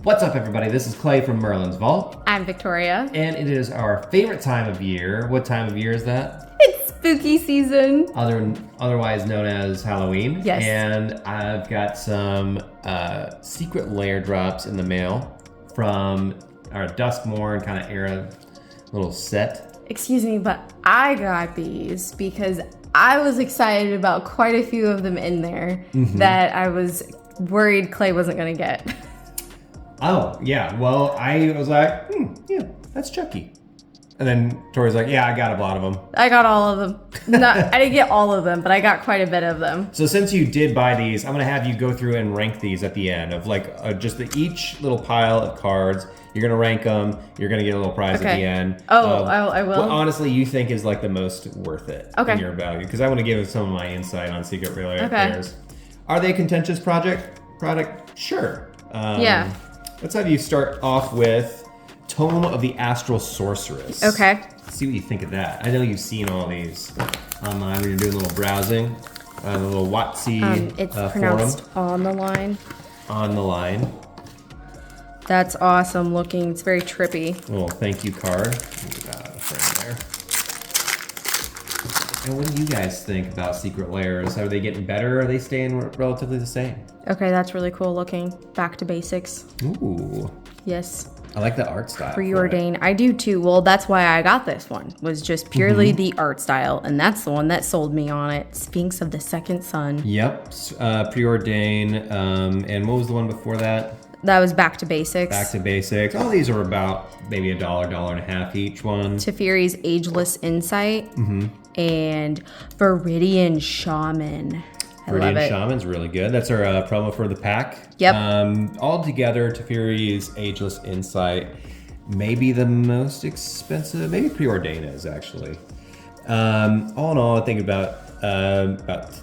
What's up, everybody? This is Clay from Merlin's Vault. I'm Victoria. And it is our favorite time of year. What time of year is that? It's spooky season. Otherwise known as Halloween. Yes. And I've got some Secret Lair drops in the mail from our Duskmorn kind of era little set. Excuse me, but I got these because I was excited about quite a few of them in there that I was worried Clay wasn't going to get. Oh, yeah. Well, I was like, yeah, that's Chucky. And then Tori's like, yeah, I got a lot of them. I got all of them. I didn't get all of them, but I got quite a bit of them. So since you did buy these, I'm going to have you go through and rank these at the end of like just each little pile of cards. You're going to rank them. You're going to get a little prize at the end. Oh, I will? What honestly you think is like the most worth it in your value? Because I want to give some of my insight on Secret Lair players. Are they a contentious product? Sure. Yeah. Let's have you start off with Tome of the Astral Sorceress. Okay. Let's see what you think of that. I know you've seen all these online when you're doing a little browsing, the little WotC it's pronounced forum. On the Line. On the Line. That's awesome looking. It's very trippy. A little thank you card. Get that out of the frame there. And what do you guys think about Secret Lairs? Are they getting better or are they staying relatively the same? Okay, that's really cool looking. Back to basics. Ooh. Yes. I like the art style. Preordain. I do too. Well, that's why I got this one. Was just purely the art style, and that's the one that sold me on it. Sphinx of the Second Sun. Yep. Preordain. And what was the one before that? That was Back to Basics. Back to Basics. All these are about maybe $1.50 each one. Teferi's Ageless Insight and Viridian Shaman. I love it. Shaman's really good. That's our promo for the pack. Yep. All together, Teferi's Ageless Insight may be the most expensive. Maybe Preordain is actually. All in all, I think about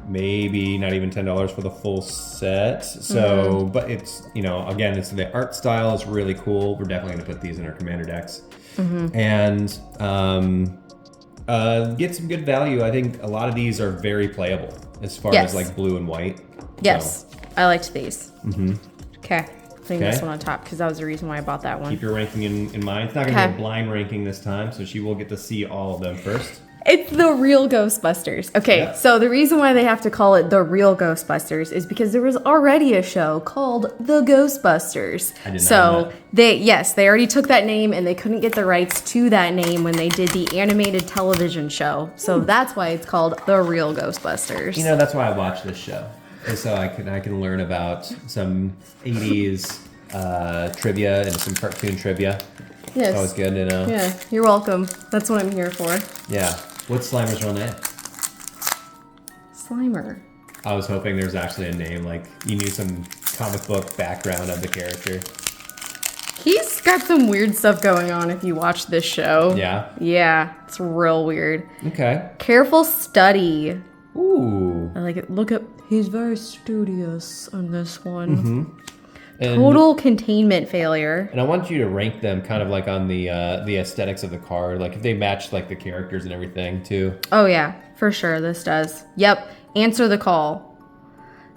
maybe not even $10 for the full set. So, but it's, again, it's the art style is really cool. We're definitely going to put these in our commander decks. And get some good value. I think a lot of these are very playable as far as like blue and white. Yes, so. I liked these. Okay, putting this one on top because that was the reason why I bought that one. Keep your ranking in mind. It's not going to be a blind ranking this time, so she will get to see all of them first. It's the real Ghostbusters. Okay, so the reason why they have to call it the real Ghostbusters is because there was already a show called The Ghostbusters. I did not know that. They already took that name and they couldn't get the rights to that name when they did the animated television show. So that's why it's called The Real Ghostbusters. That's why I watch this show. And so I can learn about some 80s trivia and some cartoon trivia. Yes. It's always good to know. Yeah, you're welcome. That's what I'm here for. Yeah. What's Slimer's real name? Slimer. I was hoping there's actually a name, like you knew some comic book background of the character. He's got some weird stuff going on if you watch this show. Yeah? Yeah, it's real weird. Okay. Careful study. Ooh. I like it. Look up. He's very studious on this one. And, total containment failure. And I want you to rank them kind of like on the aesthetics of the card, like if they match like the characters and everything too. Oh yeah, for sure this does. Yep, answer the call.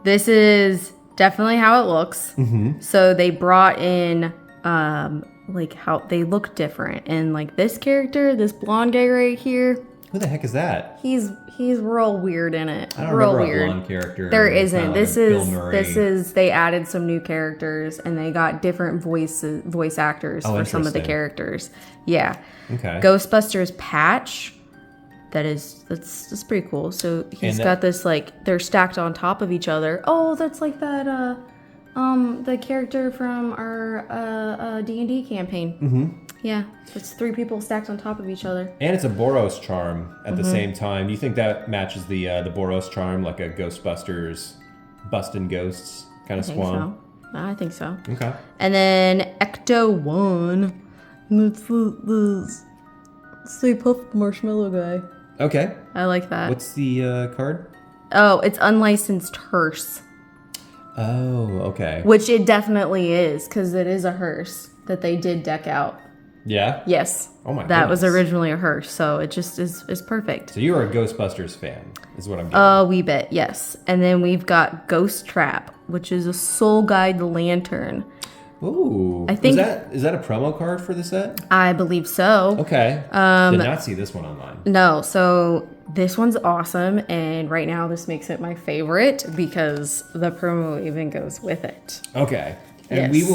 This is definitely how it looks. So they brought in like how they look different, and like this character, this blonde guy right here. Who the heck is that? He's real weird in it. I don't real remember weird. a blonde character. There isn't. This like is they added some new characters and they got different voice actors for some of the characters. Yeah. Okay. Ghostbusters patch. That's pretty cool. So he's got this like they're stacked on top of each other. Oh, that's like that the character from our D&D campaign. Yeah, it's 3 people stacked on top of each other. And it's a Boros charm at the same time. Do you think that matches the Boros charm, like a Ghostbusters busting ghosts kind of squam? I think so. Okay. And then Ecto 1. That's the Stay Puft Marshmallow guy. Okay. I like that. What's the card? Oh, it's unlicensed hearse. Oh, okay. Which it definitely is, because it is a hearse that they did deck out. Yeah? Yes. Oh my god. That was originally a hearse, so it just is perfect. So you are a Ghostbusters fan, is what I'm getting. A wee bit, yes. And then we've got Ghost Trap, which is a Soul Guide lantern. Ooh. I think is that a promo card for the set? I believe so. Okay. Did not see this one online. No, so this one's awesome, and right now this makes it my favorite because the promo even goes with it. Okay. And Yes.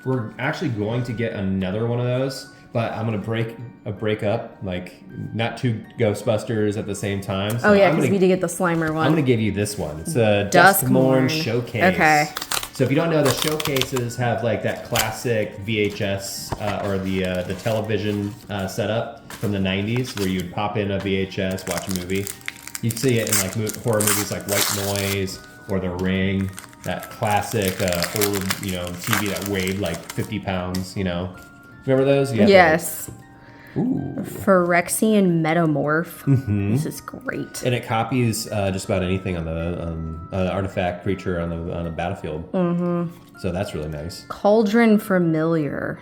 we're actually going to get another one of those, but I'm gonna break up, like not two Ghostbusters at the same time. So Oh yeah, I'm because gonna, we did get the Slimer one. I'm gonna give you this one. It's a Duskmorn. Duskmorn showcase. Okay. So if you don't know, the showcases have like that classic VHS or the television setup from the 90s where you'd pop in a VHS, watch a movie. You see it in like horror movies like White Noise or The Ring, that classic old, TV that weighed like 50 pounds, Remember those? You had Yes. Ooh. Phyrexian Metamorph. This is great. And it copies just about anything on the artifact creature on the battlefield. So that's really nice. Cauldron Familiar.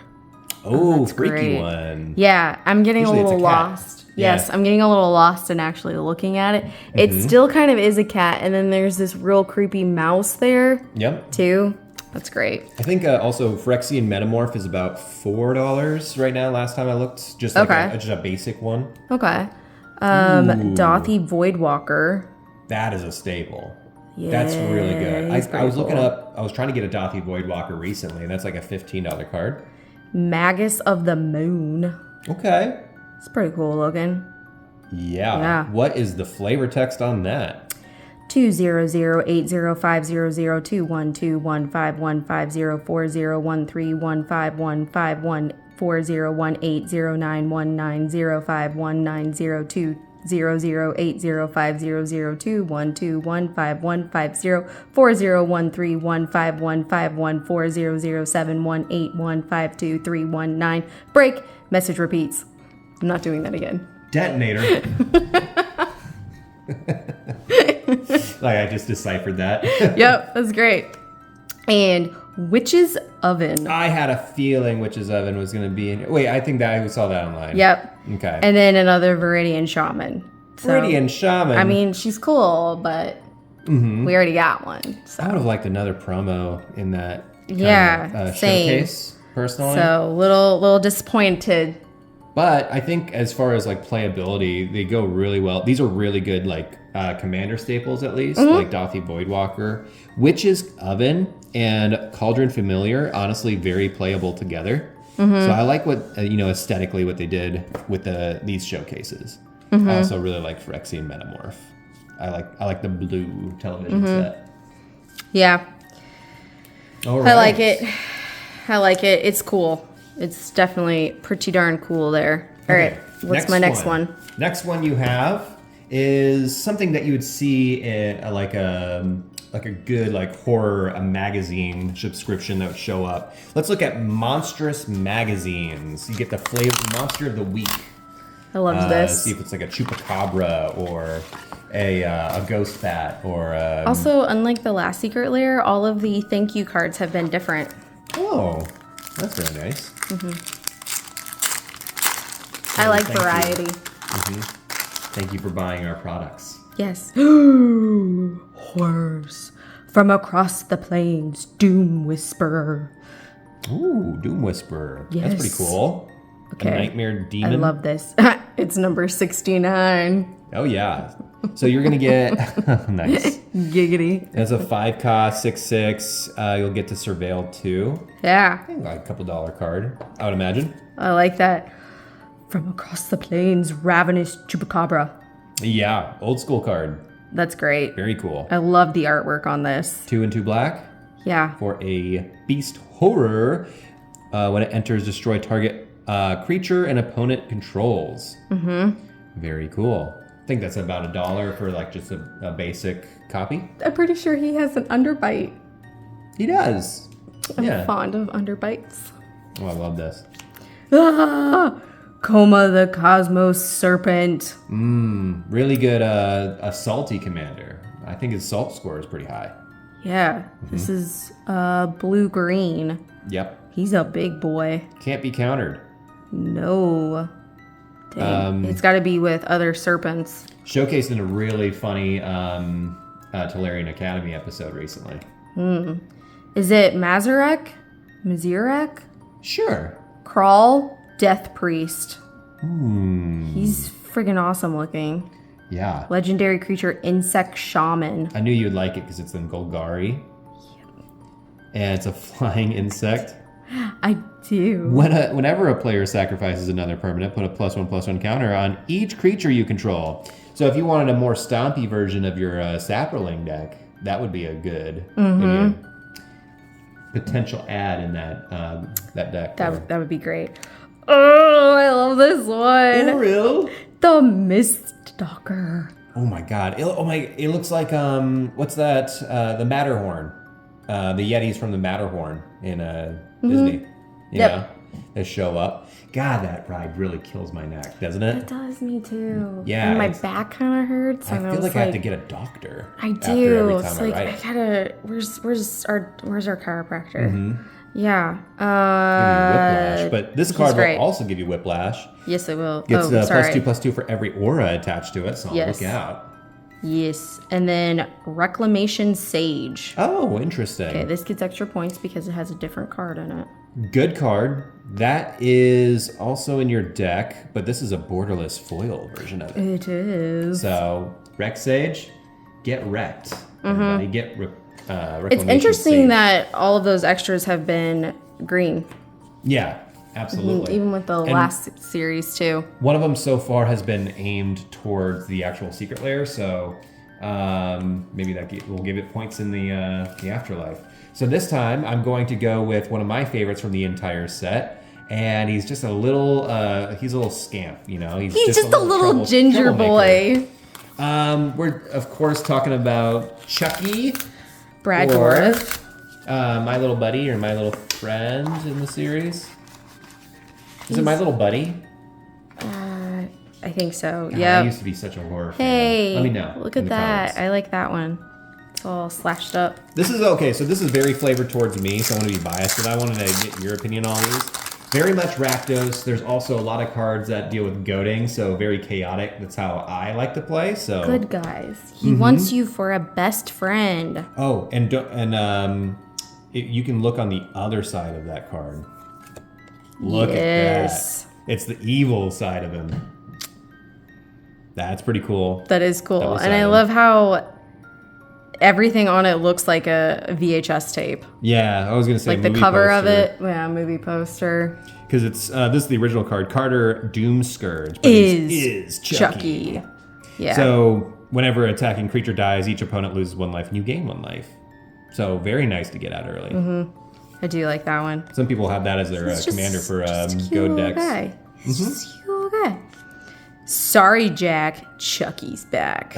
Oh, that's freaky great. one. Yeah, I'm getting Usually a it's little a cat. lost. Yeah. Yes, I'm getting a little lost in actually looking at it. It still kind of is a cat, and then there's this real creepy mouse there, Yep. too. That's great. I think also Phyrexian Metamorph is about $4 right now. Last time I looked, just like Okay. just a basic one. Okay. Ooh. Dothy Voidwalker. That is a staple. Yeah, That's really good. he's I was pretty looking cool. up. I was trying to get a Dothy Voidwalker recently, and that's like a $15 card. Magus of the Moon. Okay. It's pretty cool looking. Yeah. Yeah. What is the flavor text on that? 20080050021215515401805154015400718152319. Break. Message repeats. I'm not doing that again. Detonator. Like I just deciphered that. Yep, that's great. And Witch's Oven. I had a feeling Witch's Oven was going to be in. Wait, I think that I saw that online. Yep. Okay. And then another Viridian Shaman. So, Viridian Shaman. I mean, she's cool, but we already got one. I would have liked another promo in that kind of, same. showcase, personally. So little disappointed. But I think as far as like playability, they go really well. These are really good like commander staples at least, like Dothy Voidwalker. Witch's Oven and Cauldron Familiar, honestly, very playable together. So I like what, aesthetically what they did with these showcases. I also really like Phyrexian Metamorph. I like the blue television set. Yeah, All right. I like it. It's cool. It's definitely pretty darn cool there. All right, what's my next one? Next one you have is something that you would see in like a good like horror magazine subscription that would show up. Let's look at monstrous magazines. You get the flavor monster of the week. I love this. See if it's like a chupacabra or a ghost bat or Also, unlike the last Secret Lair, all of the thank you cards have been different. Oh, that's very nice. I like Thank you. variety. Thank you for buying our products. Yes. Horrors. From across the plains, Doom Whisperer. Ooh, Doom Whisperer. That's pretty Yes. cool. Okay. A nightmare demon. I love this. It's number 69. Oh yeah. So you're gonna get nice. Giggity. It's a 5-cost 6/6. You'll get to surveil 2. Yeah, I think like a couple dollar card, I would imagine. I like that. From across the plains, Ravenous Chupacabra. Yeah, old school card. That's great. Very cool. I love the artwork on this. 2 and 2 black Yeah. for a beast horror. When it enters, destroy target creature and opponent controls. Very cool. I think that's about $1 for like just a basic copy. I'm pretty sure he has an underbite. He does. I'm fond of underbites. Oh, I love this. Ah! Coma the Cosmos Serpent. Really good a salty commander. I think his salt score is pretty high. Yeah, this is blue-green. Yep. He's a big boy. Can't be countered. No. Dang. It's got to be with other serpents. Showcased in a really funny Tolarian Academy episode recently. Is it Mazarek? Mazirek? Sure. Crawl, Death Priest. Hmm. He's friggin' awesome looking. Yeah. Legendary creature, Insect Shaman. I knew you'd like it because it's in Golgari. And it's a flying insect. I do. Whenever a player sacrifices another permanent, put a +1/+1 counter on each creature you control. So if you wanted a more stompy version of your Saproling deck, that would be a good maybe a potential add in that deck. That would be great. Oh, I love this one. For real? The Mist Stalker. Oh my god! It looks like what's that? The Matterhorn, the Yetis from the Matterhorn in Disney. Yeah, they show up. God, that ride really kills my neck, doesn't it? It does me too. Yeah, and my back kind of hurts. I and feel like I have to get a doctor. I after do. every It's time like I I ride. gotta. Where's our chiropractor? Yeah. Give you whiplash, but this card great. will also give you whiplash. Yes, it will. Gets sorry. +2/+2 for every aura attached to it, so Yes. look out. Yes, and then Reclamation Sage. Oh, interesting. Okay, this gets extra points because it has a different card in it. Good card. That is also in your deck, but this is a borderless foil version of it. It is. So, Rex Sage, get wrecked. Everybody get It's Reclamation interesting Sage. that all of those extras have been green, Yeah, absolutely. even with the last series too. One of them so far has been aimed towards the actual Secret Lair, so maybe we'll give it points in the afterlife. So this time, I'm going to go with one of my favorites from the entire set, and he's just a little scamp, you know. He's just a little ginger boy. We're of course talking about Chucky, Brad or Dourif. My Little Buddy or My Little Friend in the series. Is it My Little Buddy? I think so. God, I Yeah. used to be such a horror fan. Hey, Let me know. look in at the that. comments. I like that one. It's all slashed up. This is okay. So this is very flavored towards me, so I want to be biased, but I wanted to get your opinion on these. Very much Rakdos. There's also a lot of cards that deal with goading, so very chaotic. That's how I like to play. So Good guys. He wants you for a best friend. Oh, you can look on the other side of that card. Look at that. It's the evil side of him. That's pretty cool. That is cool. Double And I sided. love how everything on it looks like a VHS tape. Yeah, I was gonna say Like the movie cover of poster. it. Yeah, movie poster. Because it's this is the original card. Carter Doomscourge but Is Chucky. Chucky. Yeah. So whenever an attacking creature dies, each opponent loses 1 life and you gain 1 life. So very nice to get out early. I do like that one. Some people have that as their It's just- commander for just a cute goad little decks. guy. It's just a cute little guy. Sorry, Jack. Chucky's back.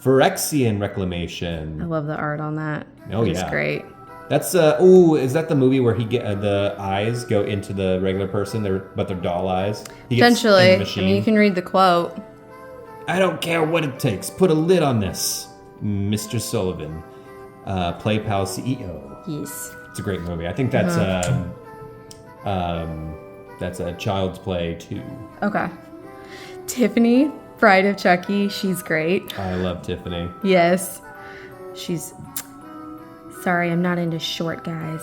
Phyrexian I Reclamation. love the art on that. Oh, It's yeah. great. That's is that the movie where he get the eyes go into the regular person, but they're doll eyes? He gets in the Essentially, I machine. mean, you can read the quote. I don't care what it takes. Put a lid on this, Mr. Sullivan, PlayPal CEO. Yes. It's a great movie. I think that's a Child's Play 2. Okay. Tiffany, Bride of Chucky. She's great. I love Tiffany. Yes. She's... Sorry, I'm not into short guys.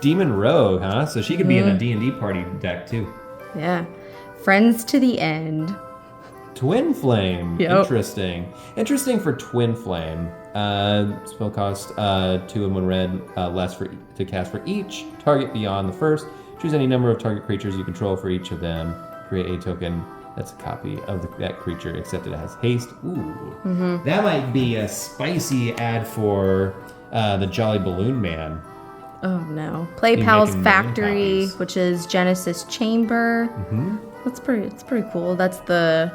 Demon Rogue, huh? So she could be in a D&D party deck too. Yeah. Friends to the End. Twin Flame. Yep. Interesting for Twin Flame. Spell cost 2 and 1 red, less to cast for each target beyond the first. Choose any number of target creatures you control for each of them. Create a token that's a copy of that creature, except it has haste. Ooh. That might be a spicy ad for the Jolly Balloon Man. Oh no. Play Pal's making Factory, copies. which is Genesis Chamber. It's pretty cool. That's the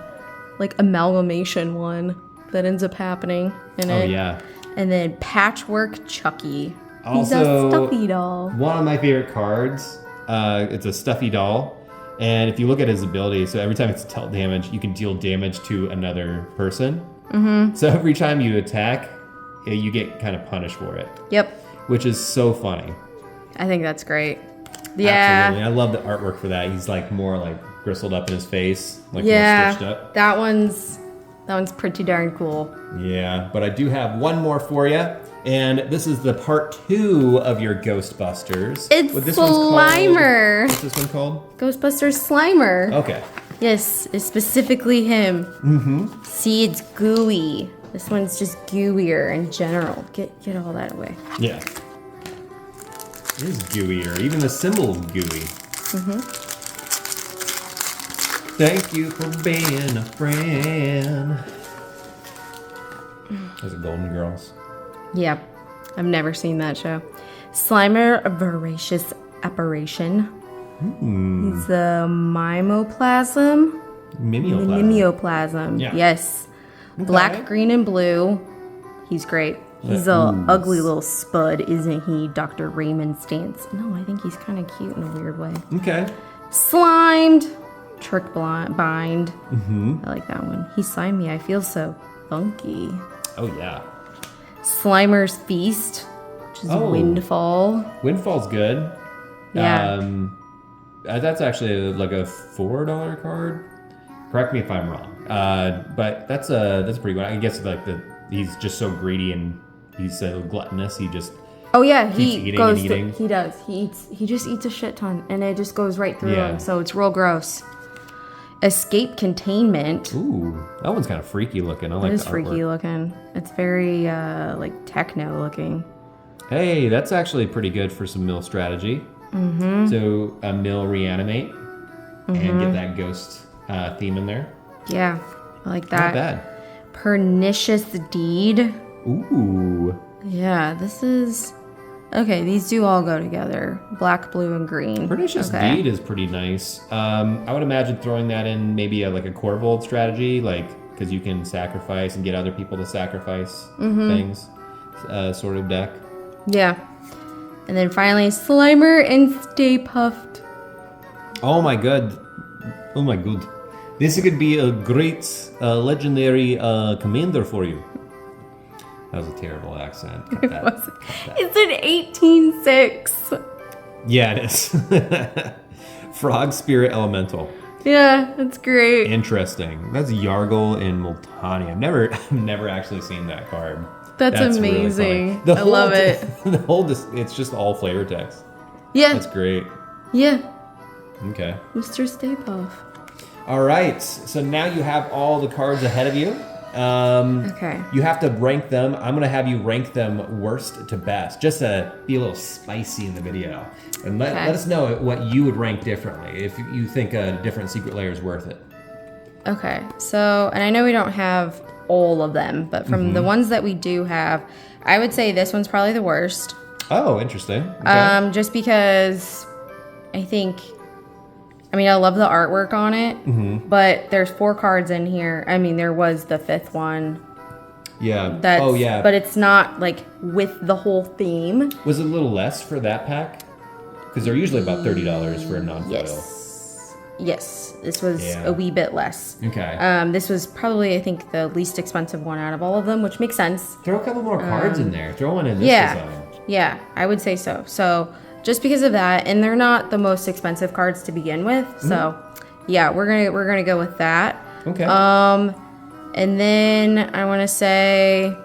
like amalgamation one that ends up happening in Oh it. yeah. And then Patchwork Chucky. Also, He's a stuffy doll. One of my favorite cards. It's a stuffy doll. And if you look at his ability, so every time it's dealt damage, you can deal damage to another person. So every time you attack, you get kind of punished for it, Yep. which is so funny. I think that's great. Yeah. Absolutely. I love the artwork for that. He's like more like bristled up in his face, like more Yeah. stitched up. That one's pretty darn cool. Yeah, but I do have one more for you, And this is the part 2 of your Ghostbusters. It's What Slimer. What's this one called? Ghostbusters Slimer. Okay. Yes, it's specifically him. Mm-hmm. See, it's gooey. This one's just gooier in general. Get all that away. Yeah. It is gooier. Even the symbol's gooey. Mm-hmm. Thank you for being a friend. Those are Golden Girls. Yeah, I've never seen that show. Slimer, a voracious apparition. He's a mimoplasm. Mimeoplasm. Yeah. Yes. Okay. Black, green, and blue. He's great. He's a ugly little spud, isn't he, Dr. Raymond Stantz? No, I think he's kind of cute in a weird way. Okay. Slimed. Trick bind. Mm-hmm. I like that one. He slimed me. I feel so funky. Oh, yeah. Slimer's Feast, which is Windfall. Windfall's good. Yeah. That's actually like a $4 card. Correct me if I'm wrong. But that's pretty good. I guess he's just so greedy and he's so gluttonous. He just He does. He just eats a shit ton and it just goes right through him. So it's real gross. Escape Containment. Ooh, that one's kind of freaky looking. I like that. It is freaky looking. It's very like techno looking. Hey, that's actually pretty good for some mill strategy. Mm-hmm. So a mill reanimate and get that ghost theme in there. Yeah, I like that. Not bad. Pernicious Deed. Ooh. Yeah, this is... Okay, these do all go together. Black, blue, and green. Pernicious Deed is pretty nice. I would imagine throwing that in maybe like a Corvold strategy, because you can sacrifice and get other people to sacrifice things, sort of deck. Yeah. And then finally, Slimer and Stay Puffed. Oh my god. This could be a great, legendary commander for you. That was a terrible accent. Cut that. It's an 18-6. Yeah, it is. Frog Spirit Elemental. Yeah, that's great. Interesting. That's Yargle and Multani. I've never actually seen that card. That's amazing. Really I love it. It's just all flavor text. Yeah. That's great. Yeah. Okay. Mr. Stay Puff. All right. So now you have all the cards ahead of you. Okay. You have to rank them. I'm going to have you rank them worst to best, just to be a little spicy in the video. And let us know what you would rank differently if you think a different Secret Lair is worth it. Okay. So, and I know we don't have all of them, but from the ones that we do have, I would say this one's probably the worst. Oh, interesting. Okay. Just because I love the artwork on it, but there's 4 cards in here. There was the 5th one. Yeah. But it's not like with the whole theme. Was it a little less for that pack? Because they're usually about $30 for a non-foil. Yes. This was a wee bit less. Okay. This was probably, I think, the least expensive one out of all of them, which makes sense. Throw a couple more cards in there. Throw one in this design. Yeah, I would say so. So just because of that, and they're not the most expensive cards to begin with. So yeah, we're gonna go with that. Okay. And then I want to say,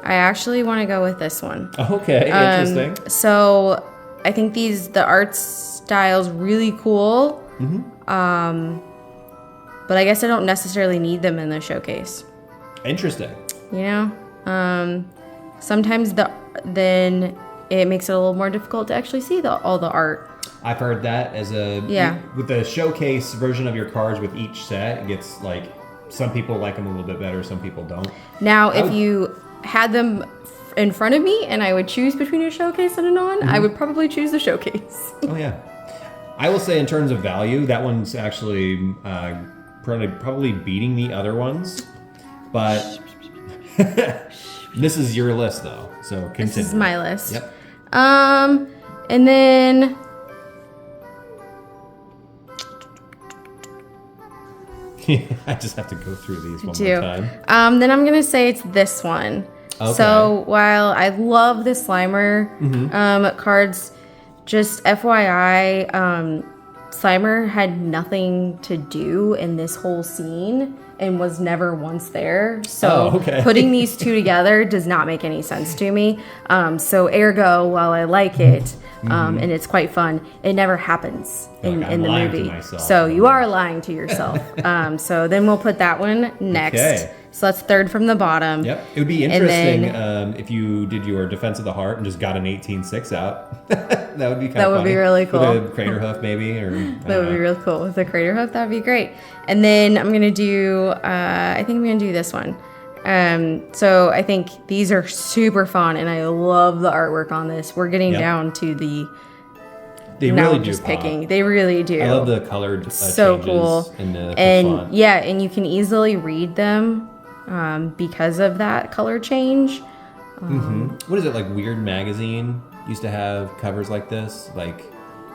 I actually want to go with this one. Okay, interesting. So I think the art style's really cool. But I guess I don't necessarily need them in the showcase. Interesting. Sometimes then it makes it a little more difficult to actually see all the art. I've heard that with the showcase version of your cards with each set, it gets some people like them a little bit better, some people don't. Now, if you had them in front of me and I would choose between a showcase and a non, I would probably choose the showcase. Oh yeah. I will say in terms of value, that one's actually probably beating the other ones, but this is your list though, so continue. This is my list. Yep. And then I just have to go through these one more time. Then I'm gonna say it's this one. Okay. So while I love the Slimer cards, just FYI, Slimer had nothing to do in this whole scene and was never once there. So putting these two together does not make any sense to me. So ergo, while I like it, and it's quite fun, it never happens in the movie. So you are lying to yourself. So then we'll put that one next. Okay. So that's third from the bottom. Yep. It would be interesting if you did your Defense of the Heart and just got an 18-6 out. That would be kind of funny. That would be really cool. With a crater hoof, maybe. That would be really cool. With a crater hoof, that would be great. And then I'm going to do, I think I'm going to do this one. So I think these are super fun, and I love the artwork on this. We're getting down to the... They really do just picking. They really do. I love the colored so changes cool. in the font. Yeah, and you can easily read them because of that color change. What is it, like Weird Magazine used to have covers like this? Like, do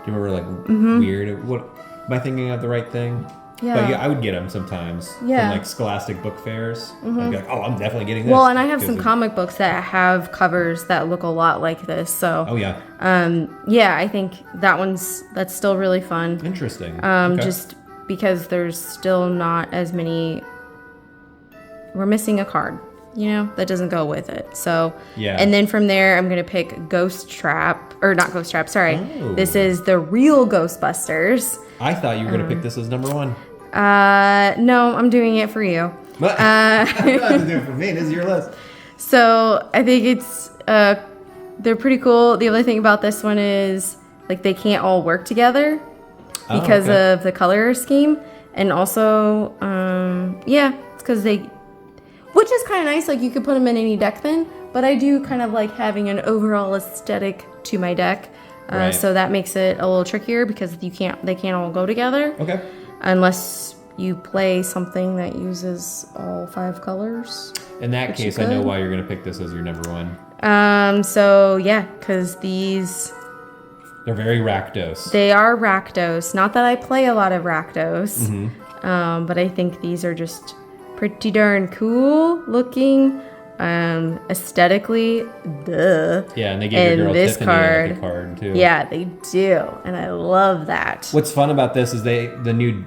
you remember like Weird? What am I thinking of the right thing? Yeah. But yeah, I would get them sometimes from like Scholastic book fairs. I'd be like, oh, I'm definitely getting this. Well, and I have some comic books that have covers that look a lot like this. So yeah, I think that's still really fun. Interesting. Just because there's still not as many. We're missing a card, that doesn't go with it. So yeah. And then from there, I'm gonna pick Ghost Trap, or not Ghost Trap. Sorry, This is the real Ghostbusters. I thought you were going to pick this as number 1. No, I'm doing it for you. I'm not doing it for me. This is your list. So I think it's they're pretty cool. The other thing about this one is like they can't all work together because of the color scheme, and also it's because which is kind of nice. Like you could put them in any deck then, but I do kind of like having an overall aesthetic to my deck. So that makes it a little trickier because they can't all go together. Okay. Unless you play something that uses all 5 colors. In that case, I know why you're going to pick this as your number 1. So yeah, because these... They're very Rakdos. They are Rakdos. Not that I play a lot of Rakdos. But I think these are just pretty darn cool looking. Aesthetically, yeah, and they gave your girl this Tiffany a card too. Yeah, they do, and I love that. What's fun about this is the new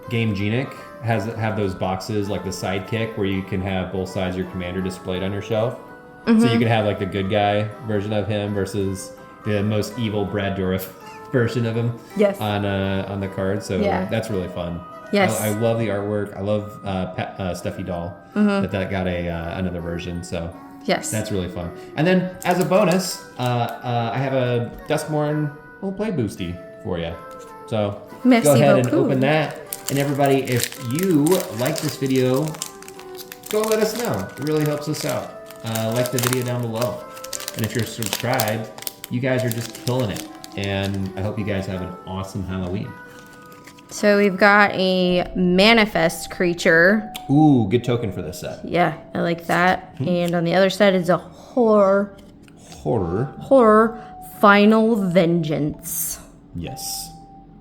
game Genic have those boxes like the Sidekick where you can have both sides of your commander displayed on your shelf. So you can have like the good guy version of him versus the most evil Brad Dourif version of him. Yes. On the card, so that's really fun. Yes. I love the artwork. I love Stuffy Doll that got another version. So yes, that's really fun. And then as a bonus, I have a Duskmorn little play boosty for you. So go ahead and open that. And everybody, if you like this video, go let us know. It really helps us out. Like the video down below. And if you're subscribed, you guys are just killing it. And I hope you guys have an awesome Halloween. So we've got a manifest creature. Ooh, good token for this set. Yeah, I like that. And on the other side is a horror final vengeance. Yes.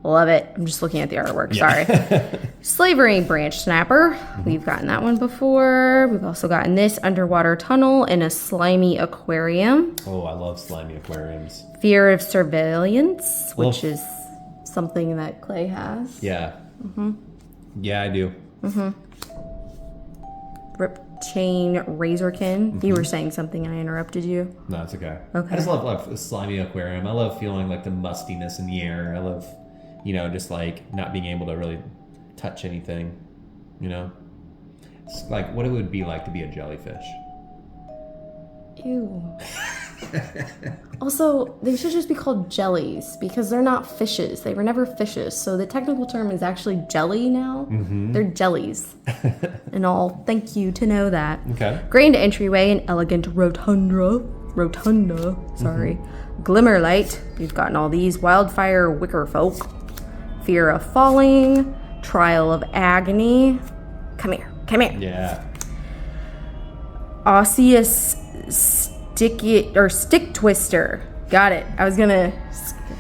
Love it. I'm just looking at the artwork. Sorry. Slavery branch snapper. We've gotten that one before. We've also gotten this underwater tunnel and a slimy aquarium. Oh, I love slimy aquariums. Fear of surveillance, which is something that Clay has. Yeah. Yeah, I do. Rip chain razorkin. You were saying something and I interrupted you. No, it's okay. I just love a slimy aquarium. I love feeling like the mustiness in the air. I love, just like not being able to really touch anything. It's like what it would be like to be a jellyfish. Ew. Also, they should just be called jellies because they're not fishes. They were never fishes. So the technical term is actually jelly now. They're jellies. And all. Thank you to know that. Okay. Grand entryway and elegant rotunda. Sorry. Glimmer light. We've gotten all these. Wildfire wicker folk. Fear of falling. Trial of agony. Come here. Yeah. Osseous stick twister. Got it. I was gonna.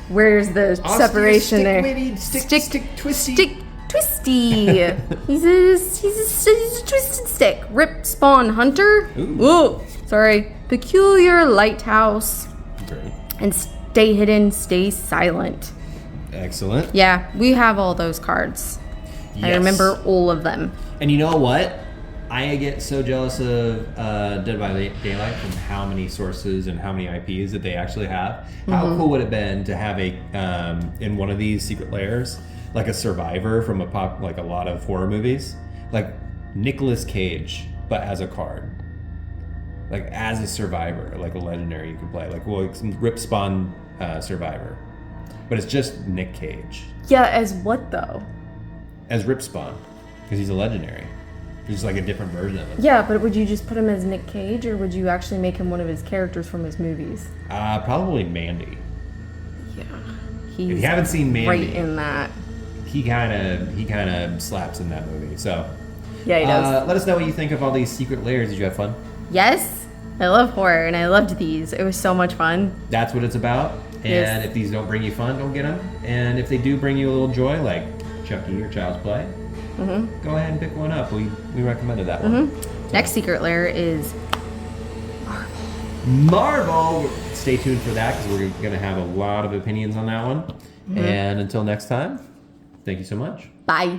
Where's the separation there? Stick twisty. Stick twisty. he's a twisted stick. Rip spawn hunter. Ooh. Sorry. Peculiar lighthouse. Great. And stay hidden, stay silent. Excellent. Yeah, we have all those cards. Yes. I remember all of them. And you know what? I get so jealous of Dead by Daylight from how many sources and how many IPs that they actually have. How cool would it have been to have a in one of these Secret Lairs, like a survivor from like a lot of horror movies, like Nicolas Cage, but as a card, like as a survivor, like a legendary you can play, like some Rip Spawn survivor, but it's just Nick Cage. Yeah, as what though? As Rip Spawn, because he's a legendary. There's like a different version of him. Yeah, but would you just put him as Nick Cage, or would you actually make him one of his characters from his movies? Probably Mandy. Yeah, If you haven't seen Mandy, right in that. He kind of slaps in that movie. So Yeah, he does. Let us know what you think of all these Secret Lairs. Did you have fun? Yes, I love horror, and I loved these. It was so much fun. That's what it's about. And Yes. if these don't bring you fun, don't get them. And if they do bring you a little joy, like Chucky or Child's Play, go ahead and pick one up. We recommended that one. Next Secret Lair is Marvel. Stay tuned for that because we're going to have a lot of opinions on that one. And until next time, thank you so much. Bye.